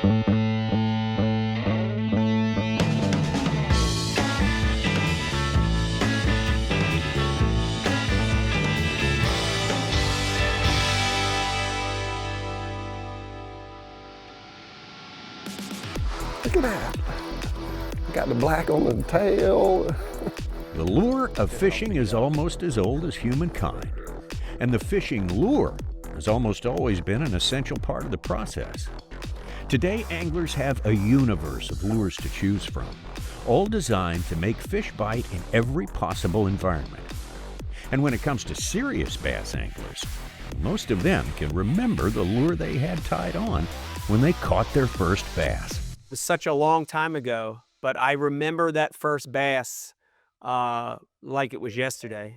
Look at that. Got the black on the tail. The lure of fishing is almost as old as humankind, and the fishing lure has almost always been an essential part of the process. Today, anglers have a universe of lures to choose from, all designed to make fish bite in every possible environment. And when it comes to serious bass anglers, most of them can remember the lure they had tied on when they caught their first bass. It was such a long time ago, but I remember that first bass like it was yesterday.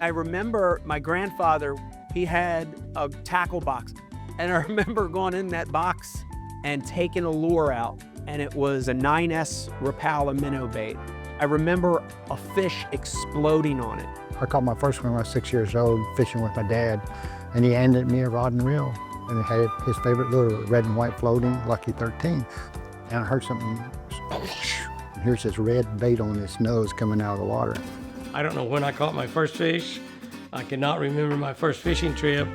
I remember my grandfather, he had a tackle box, and I remember going in that box and taking a lure out, and it was a 9S Rapala minnow bait. I remember a fish exploding on it. I caught my first one when I was 6 years old, fishing with my dad, and he handed me a rod and reel, and it had his favorite lure, red and white floating, Lucky 13. And I heard something, and here's this red bait on his nose coming out of the water. I don't know when I caught my first fish. I cannot remember my first fishing trip.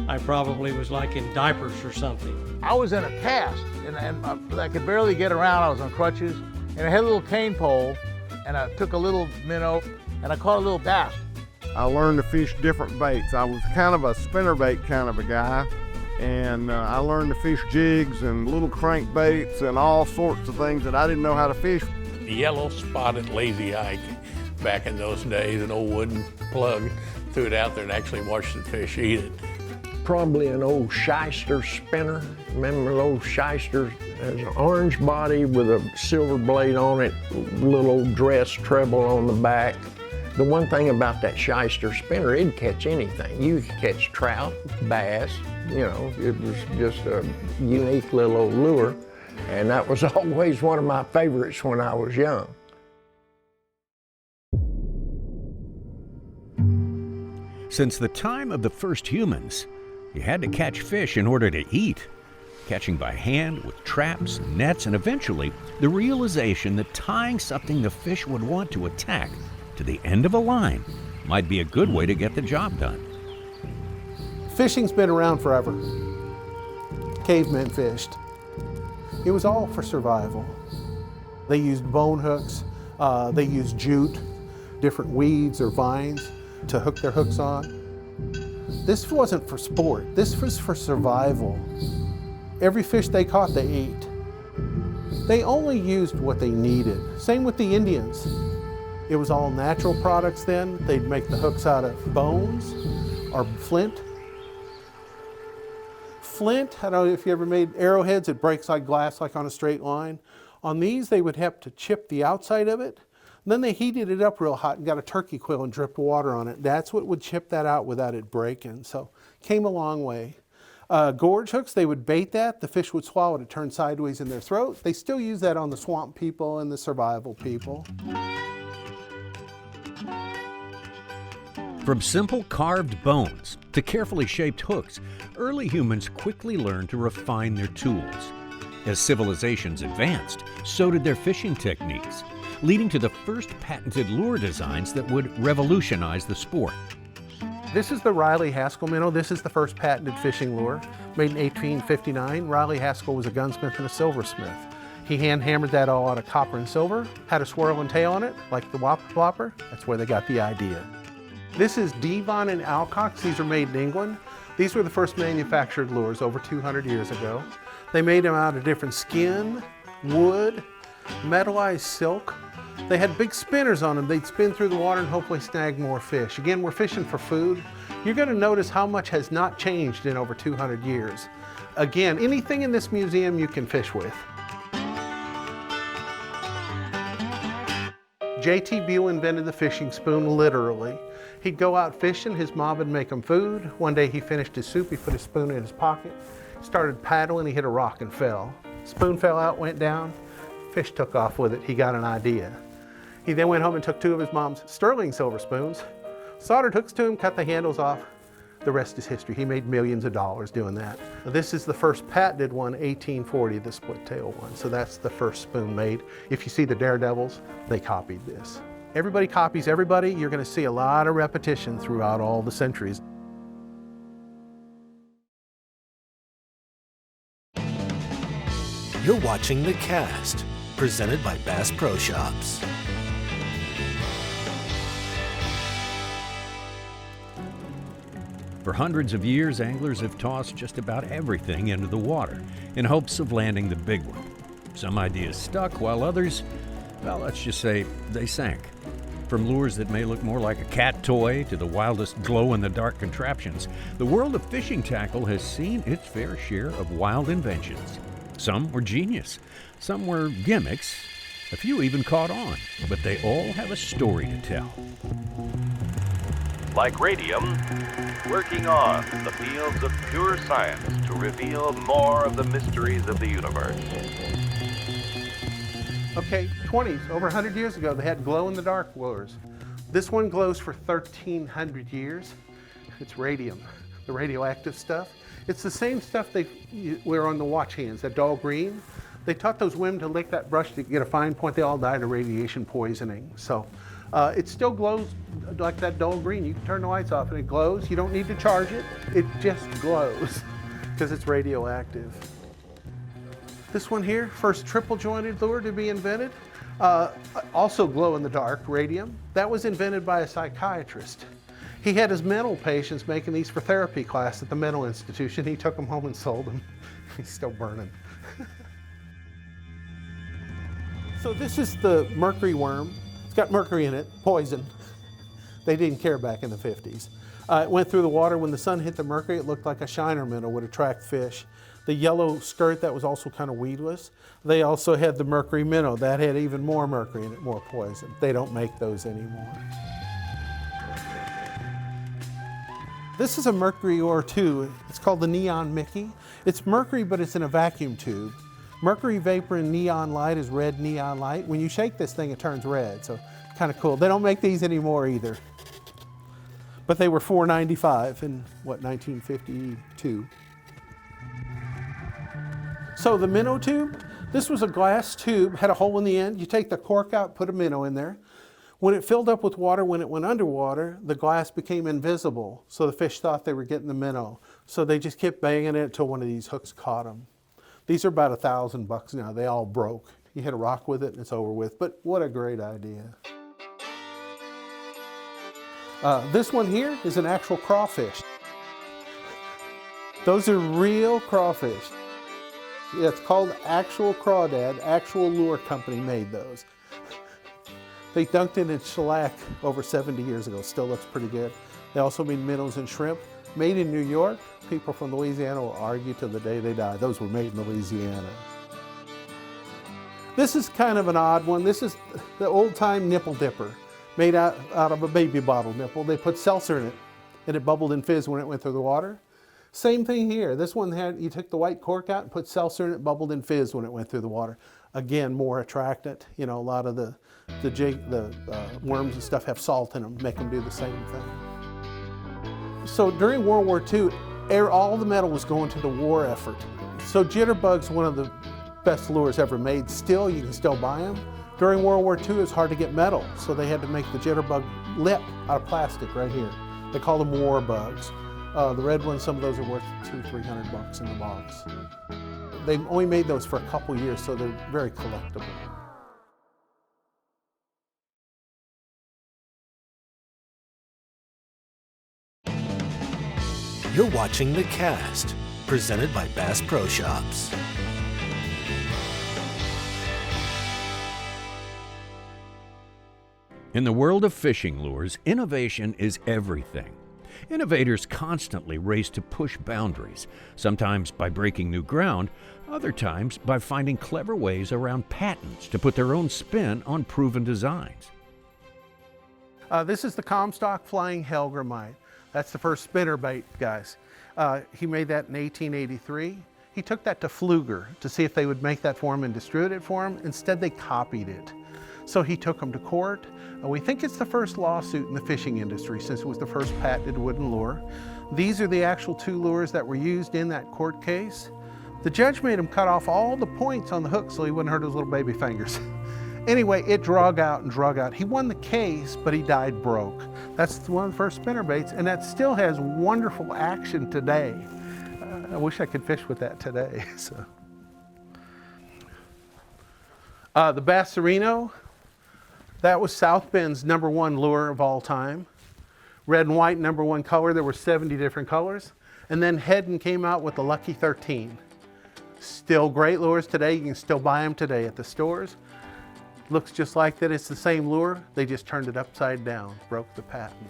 I probably was like in diapers or something. I was in a cast, and I could barely get around. I was on crutches, and I had a little cane pole, and I took a little minnow, and I caught a little bass. I learned to fish different baits. I was kind of a spinnerbait kind of a guy, and I learned to fish jigs and little crankbaits and all sorts of things that I didn't know how to fish. The yellow spotted lazy eye back in those days, an old wooden plug, threw it out there and actually watched the fish eat it. Probably an old shyster spinner. Remember the old shysters? There's an orange body with a silver blade on it, little dress treble on the back. The one thing about that shyster spinner, it'd catch anything. You could catch trout, bass, you know, it was just a unique little old lure. And that was always one of my favorites when I was young. Since the time of the first humans, you had to catch fish in order to eat. Catching by hand with traps, nets, and eventually the realization that tying something the fish would want to attack to the end of a line might be a good way to get the job done. Fishing's been around forever. Cavemen fished. It was all for survival. They used bone hooks, they used jute, different weeds or vines to hook their hooks on. This wasn't for sport, this was for survival. Every fish they caught, they ate. They only used what they needed. Same with the Indians. It was all natural products then. They'd make the hooks out of bones or flint. Flint, I don't know if you ever made arrowheads, it breaks like glass, like on a straight line. On these, they would have to chip the outside of it. Then they heated it up real hot and got a turkey quill and dripped water on it. That's what would chip that out without it breaking. So, came a long way. Gorge hooks, they would bait that. The fish would swallow it. It turned sideways in their throat. They still use that on the swamp people and the survival people. From simple carved bones to carefully shaped hooks, early humans quickly learned to refine their tools. As civilizations advanced, so did their fishing techniques, leading to the first patented lure designs that would revolutionize the sport. This is the Riley Haskell minnow. This is the first patented fishing lure, made in 1859. Riley Haskell was a gunsmith and a silversmith. He hand-hammered that all out of copper and silver, had a swirling tail on it, like the Whopper Plopper. That's where they got the idea. This is Devon and Alcock's. These are made in England. These were the first manufactured lures over 200 years ago. They made them out of different skin, wood, metallized silk. They had big spinners on them. They'd spin through the water and hopefully snag more fish. Again, we're fishing for food. You're going to notice how much has not changed in over 200 years. Again, anything in this museum you can fish with. J.T. Buell invented the fishing spoon, literally. He'd go out fishing, his mom would make him food. One day he finished his soup, he put his spoon in his pocket, started paddling, he hit a rock and fell. Spoon fell out, went down, fish took off with it, he got an idea. He then went home and took two of his mom's sterling silver spoons, soldered hooks to them, cut the handles off, The rest is history. He made millions of dollars doing that. This is the first patented one, 1840, the split tail one. So that's the first spoon made. If you see the Daredevils, they copied this. Everybody copies everybody. You're going to see a lot of repetition throughout all the centuries. You're watching The Cast, presented by Bass Pro Shops. For hundreds of years, anglers have tossed just about everything into the water in hopes of landing the big one. Some ideas stuck, while others, well, let's just say they sank. From lures that may look more like a cat toy to the wildest glow-in-the-dark contraptions, the world of fishing tackle has seen its fair share of wild inventions. Some were genius, some were gimmicks, a few even caught on, but they all have a story to tell. Like radium, working on the fields of pure science to reveal more of the mysteries of the universe. Okay, 20s, over 100 years ago, they had glow-in-the-dark lures. This one glows for 1,300 years. It's radium, the radioactive stuff. It's the same stuff they wear on the watch hands, that dull green. They taught those women to lick that brush to get a fine point. They all died of radiation poisoning. So it still glows like that dull green. You can turn the lights off and it glows. You don't need to charge it. It just glows because it's radioactive. This one here, first triple jointed lure to be invented. Also glow in the dark, radium. That was invented by a psychiatrist. He had his mental patients making these for therapy class at the mental institution. He took them home and sold them. He's still burning. So this is the mercury worm. It's got mercury in it, poison. They didn't care back in the 50s. It went through the water. When the sun hit the mercury, it looked like a shiner minnow would attract fish. The yellow skirt, that was also kind of weedless. They also had the mercury minnow. That had even more mercury in it, more poison. They don't make those anymore. This is a mercury ore too. It's called the Neon Mickey. It's mercury, but it's in a vacuum tube. Mercury vapor in neon light is red neon light. When you shake this thing, it turns red, so kind of cool. They don't make these anymore either. But they were $4.95 in, what, 1952. So the minnow tube, this was a glass tube, had a hole in the end. You take the cork out, put a minnow in there. When it filled up with water, when it went underwater, the glass became invisible. So the fish thought they were getting the minnow. So they just kept banging it until one of these hooks caught them. These are about $1,000 now. They all broke. You hit a rock with it and it's over with. But what a great idea. This one here is an actual crawfish. Those are real crawfish. Yeah, it's called Actual Crawdad. Actual Lure Company made those. They dunked it in shellac over 70 years ago. Still looks pretty good. They also made minnows and shrimp. Made in New York. People from Louisiana will argue till the day they die. Those were made in Louisiana. This is kind of an odd one. This is the old-time nipple dipper, made out of a baby bottle nipple. They put seltzer in it, and it bubbled and fizzed when it went through the water. Same thing here. This one had, you took the white cork out and put seltzer in it, bubbled and fizzed when it went through the water. Again, more attractant. You know, a lot of the worms and stuff have salt in them, make them do the same thing. So during World War II, all the metal was going to the war effort. So jitterbugs, one of the best lures ever made. Still, you can still buy them. During World War II, it's hard to get metal, so they had to make the jitterbug lip out of plastic right here. They call them war bugs. The red ones, some of those are worth $200-300 in the box. They only made those for a couple years, so they're very collectible. You're watching The Cast, presented by Bass Pro Shops. In the world of fishing lures, innovation is everything. Innovators constantly race to push boundaries, sometimes by breaking new ground, other times by finding clever ways around patents to put their own spin on proven designs. This is the Comstock Flying Hellgrammite. That's the first spinnerbait, guys. He made that in 1883. He took that to Pfluger to see if they would make that for him and distribute it for him. Instead, they copied it. So he took them to court. We think it's the first lawsuit in the fishing industry since it was the first patented wooden lure. These are the actual 2 lures that were used in that court case. The judge made him cut off all the points on the hook so he wouldn't hurt his little baby fingers. Anyway, it drug out and drug out. He won the case, but he died broke. That's one of the first spinnerbaits, and that still has wonderful action today. I wish I could fish with that today. So, the Bassarino, that was South Bend's #1 lure of all time. Red and white, #1 color. There were 70 different colors. And then Hedden came out with the Lucky 13. Still great lures today. You can still buy them today at the stores. Looks just like that. It's the same lure. They just turned it upside down, broke the patent.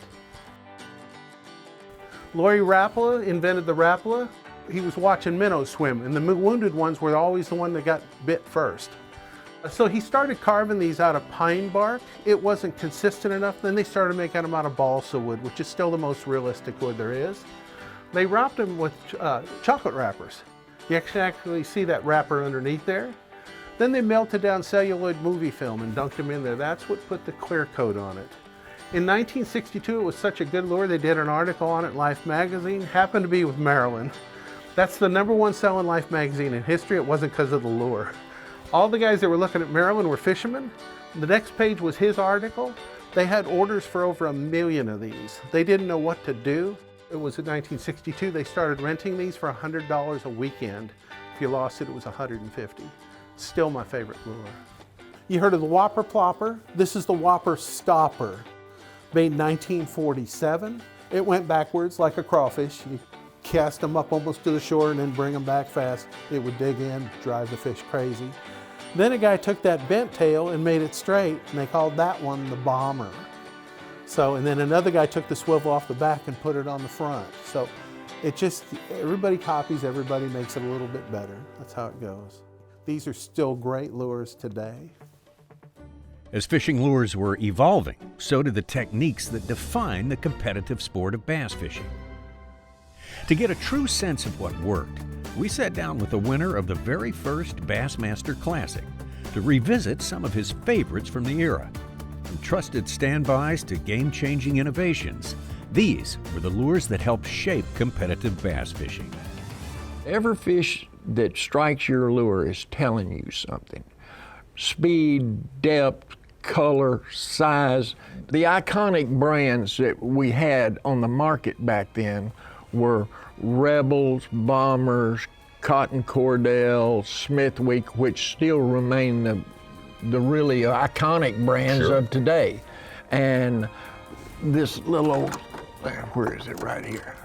Laurie Rapala invented the Rapala. He was watching minnows swim, and the wounded ones were always the one that got bit first. So he started carving these out of pine bark. It wasn't consistent enough. Then they started making them out of balsa wood, which is still the most realistic wood there is. They wrapped them with chocolate wrappers. You can actually see that wrapper underneath there. Then they melted down celluloid movie film and dunked them in there. That's what put the clear coat on it. In 1962, it was such a good lure, they did an article on it in Life magazine. Happened to be with Maryland. That's the #1 selling Life magazine in history. It wasn't because of the lure. All the guys that were looking at Maryland were fishermen. The next page was his article. They had orders for over 1 million of these. They didn't know what to do. It was in 1962. They started renting these for $100 a weekend. If you lost it, it was $150. Still my favorite lure. You heard of the Whopper Plopper? This is the Whopper Stopper. Made 1947. It went backwards like a crawfish. You cast them up almost to the shore and then bring them back fast. It would dig in, drive the fish crazy. Then a guy took that bent tail and made it straight, and they called that one the Bomber. So, and then another guy took the swivel off the back and put it on the front. So it just, everybody copies, everybody makes it a little bit better. That's how it goes. These are still great lures today. As fishing lures were evolving, so did the techniques that define the competitive sport of bass fishing. To get a true sense of what worked, we sat down with the winner of the very first Bassmaster Classic to revisit some of his favorites from the era. From trusted standbys to game-changing innovations, these were the lures that helped shape competitive bass fishing. Every fish that strikes your lure is telling you something. Speed, depth, color, size. The iconic brands that we had on the market back then were Rebels, Bombers, Cotton Cordell, Smithwick, which still remain the really iconic brands of today. And this little old, where is it, right here?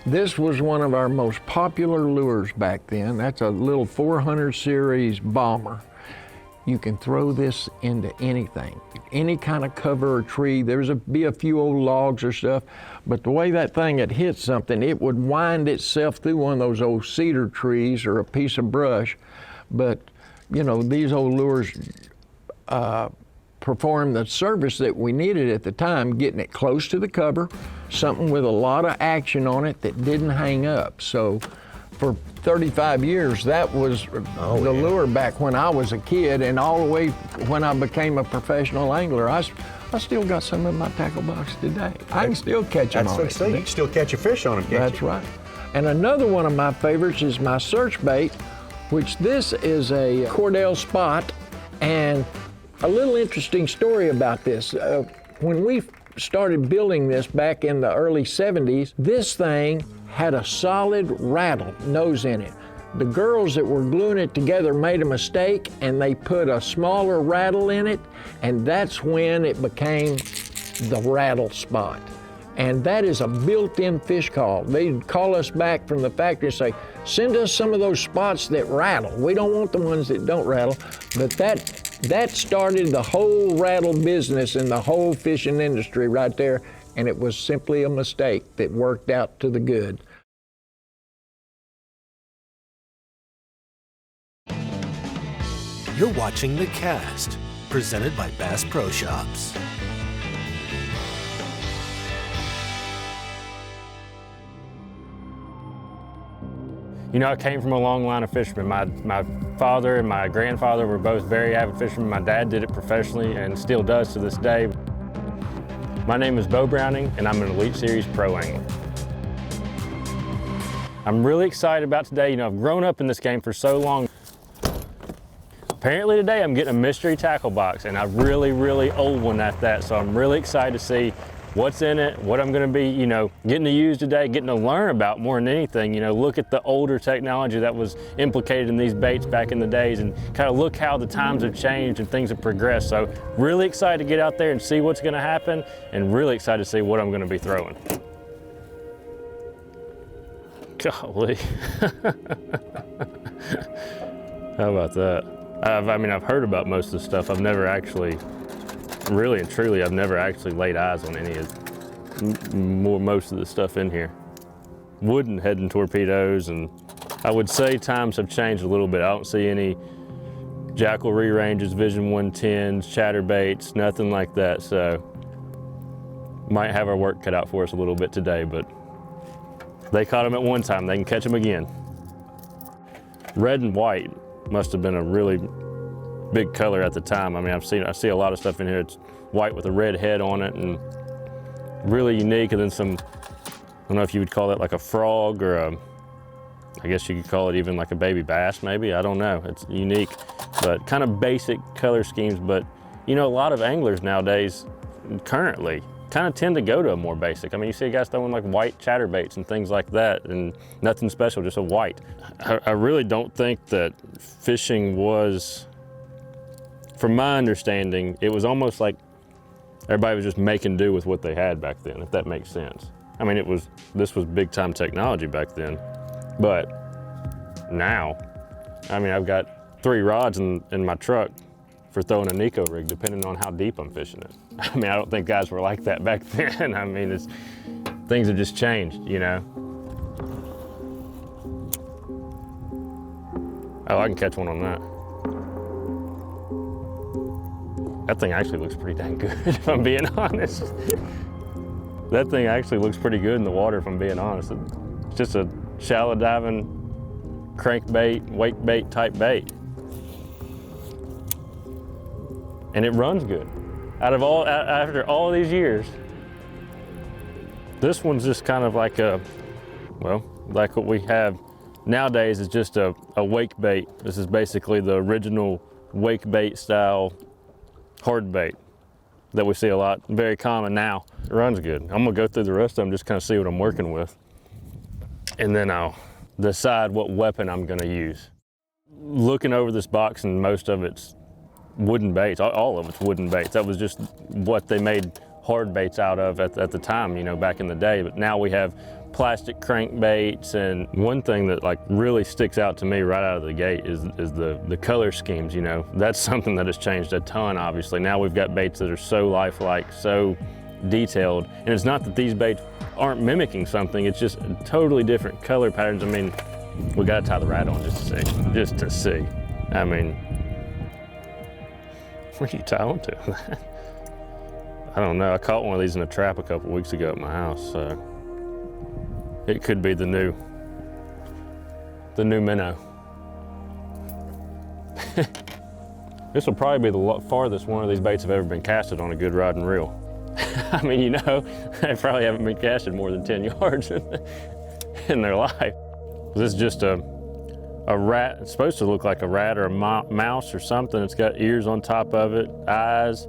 This was one of our most popular lures back then. That's a little 400 series Bomber. You can throw this into anything, any kind of cover or tree. There's be a few old logs or stuff, but the way that thing had hit something, it would wind itself through one of those old cedar trees or a piece of brush. But, you know, these old lures performed the service that we needed at the time, getting it close to the cover, something with a lot of action on it that didn't hang up. So for 35 years, that was the lure back when I was a kid, and all the way when I became a professional angler. I still got some in my tackle box today. I can still catch them on it. So you can still catch a fish on them, can't That's right. And another one of my favorites is my search bait, which this is a Cordell Spot. And a little interesting story about this. When we started building this back in the early 70s, this thing had a solid rattle nose in it. The girls that were gluing it together made a mistake and they put a smaller rattle in it, and that's when it became the Rattle Spot. And that is a built-in fish call. They'd call us back from the factory and say, send us some of those spots that rattle. We don't want the ones that don't rattle. But that started the whole rattle business and the whole fishing industry right there. And it was simply a mistake that worked out to the good. You're watching The Cast, presented by Bass Pro Shops. You know, I came from a long line of fishermen. My father and my grandfather were both very avid fishermen. My dad did it professionally and still does to this day. My name is Bo Browning, and I'm an Elite Series Pro Angler. I'm really excited about today. You know, I've grown up in this game for so long. Apparently today I'm getting a mystery tackle box, and a really, really old one at that. So I'm really excited to see what's in it, what I'm gonna be, you know, getting to use today, getting to learn about more than anything. You know, look at the older technology that was implicated in these baits back in the days, and kind of look how the times have changed and things have progressed. So really excited to get out there and see what's gonna happen, and really excited to see what I'm gonna be throwing. Golly. How about that? I mean, I've heard about most of the stuff. I've never actually, really and truly, I've never actually laid eyes on any of most of the stuff in here. Wooden head and torpedoes, and I would say times have changed a little bit. I don't see any Jackal re-ranges, Vision 110s, chatterbaits, nothing like that. So might have our work cut out for us a little bit today, but they caught them at one time, they can catch them again. Red and white must have been a really big color at the time. I mean, I see a lot of stuff in here. It's white with a red head on it and really unique. And then some, I don't know if you would call it like a frog or a, I guess you could call it even like a baby bass maybe. I don't know. It's unique, but kind of basic color schemes. But you know, a lot of anglers nowadays currently kind of tend to go to a more basic. I mean, you see guys throwing like white chatterbaits and things like that, and nothing special, just a white. I really don't think that fishing was, from my understanding, it was almost like everybody was just making do with what they had back then, if that makes sense. I mean, this was big time technology back then, but now, I mean, I've got 3 rods in my truck for throwing a Nico rig, depending on how deep I'm fishing it. I mean, I don't think guys were like that back then. I mean, things have just changed, you know? Oh, I can catch one on that. That thing actually looks pretty dang good, if I'm being honest. That thing actually looks pretty good in the water, if I'm being honest. It's just a shallow diving crankbait, wake bait type bait. And it runs good. After all of these years, this one's just kind of like a, well, like what we have nowadays is just a wake bait. This is basically the original wake bait style hard bait that we see a lot, very common now. It runs good. I'm gonna go through the rest of them, just kind of see what I'm working with. And then I'll decide what weapon I'm gonna use. Looking over this box, and most of it's wooden baits, all of it's wooden baits. That was just what they made hard baits out of at the time, you know, back in the day. But now we have plastic crankbaits, and one thing that like really sticks out to me right out of the gate is the color schemes, you know. That's something that has changed a ton, obviously. Now we've got baits that are so lifelike, so detailed, and it's not that these baits aren't mimicking something, it's just totally different color patterns. I mean, we gotta tie the rat on just to see. I mean, where do you tie on to? I don't know. I caught one of these in a trap a couple weeks ago at my house, so it could be the new minnow. This will probably be the farthest one of these baits have ever been casted on a good rod and reel. I mean, you know, they probably haven't been casted more than 10 yards in their life. This is just a rat. It's supposed to look like a rat or a mouse or something. It's got ears on top of it, eyes.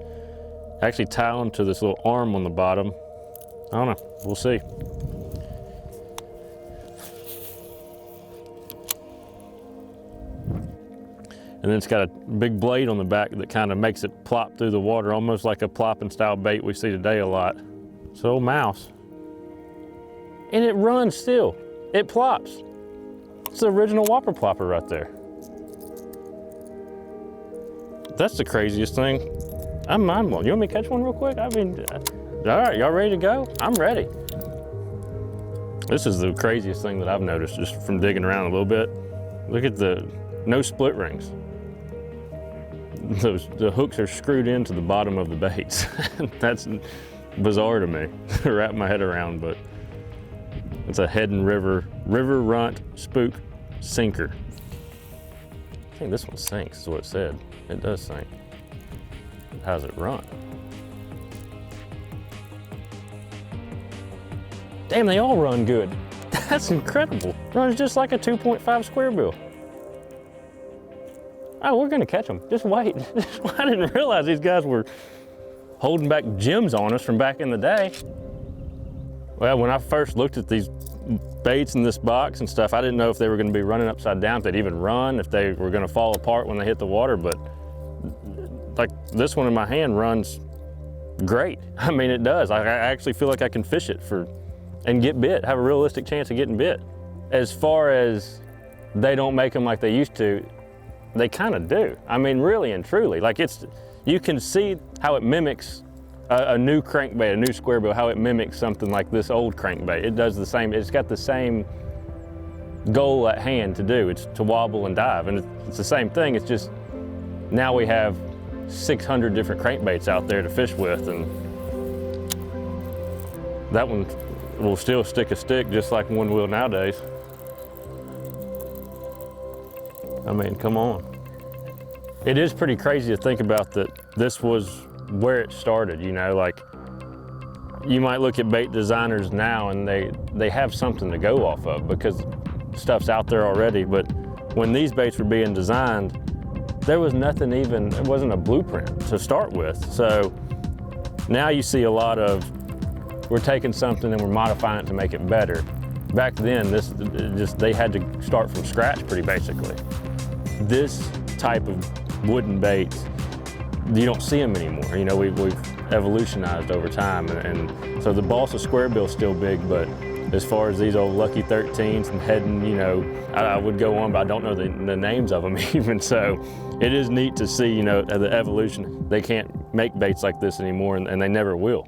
Actually tie them to this little arm on the bottom. I don't know, we'll see. And then it's got a big blade on the back that kind of makes it plop through the water, almost like a plopping style bait we see today a lot. It's an old mouse. And it runs still. It plops. It's the original whopper plopper right there. That's the craziest thing. I'm mind blown. You want me to catch one real quick? I mean, all right, y'all ready to go? I'm ready. This is the craziest thing that I've noticed just from digging around a little bit. Look at no split rings. The hooks are screwed into the bottom of the baits. That's bizarre to me to wrap my head around, but it's a Head and River Runt Spook Sinker. I think this one sinks, is what it said. It does sink. How does it run? Damn, they all run good. That's incredible. Runs just like a 2.5 square bill. Oh, we're gonna catch them. Just wait. I didn't realize these guys were holding back gems on us from back in the day. Well, when I first looked at these baits in this box and stuff, I didn't know if they were gonna be running upside down, if they'd even run, if they were gonna fall apart when they hit the water, but like this one in my hand runs great. I mean, it does. I actually feel like I can fish it and get bit, have a realistic chance of getting bit. As far as they don't make them like they used to, they kind of do. I mean, really and truly. Like you can see how it mimics a new crankbait, a new square bill, how it mimics something like this old crankbait. It does the same, it's got the same goal at hand to do. It's to wobble and dive. And it's the same thing, it's just now we have 600 different crankbaits out there to fish with, and that one will still stick a stick just like one will nowadays. I mean, come on. It is pretty crazy to think about that this was where it started, you know, like you might look at bait designers now and they have something to go off of because stuff's out there already, but when these baits were being designed, there was nothing even, it wasn't a blueprint to start with. So now you see a lot of, we're taking something and we're modifying it to make it better. Back then, they had to start from scratch pretty basically. This type of wooden baits, you don't see them anymore. You know, we've evolutionized over time, and so the balsa square bill's still big, but as far as these old Lucky 13s and heading, you know, I would go on, but I don't know the names of them even. So it is neat to see, you know, the evolution. They can't make baits like this anymore, and they never will.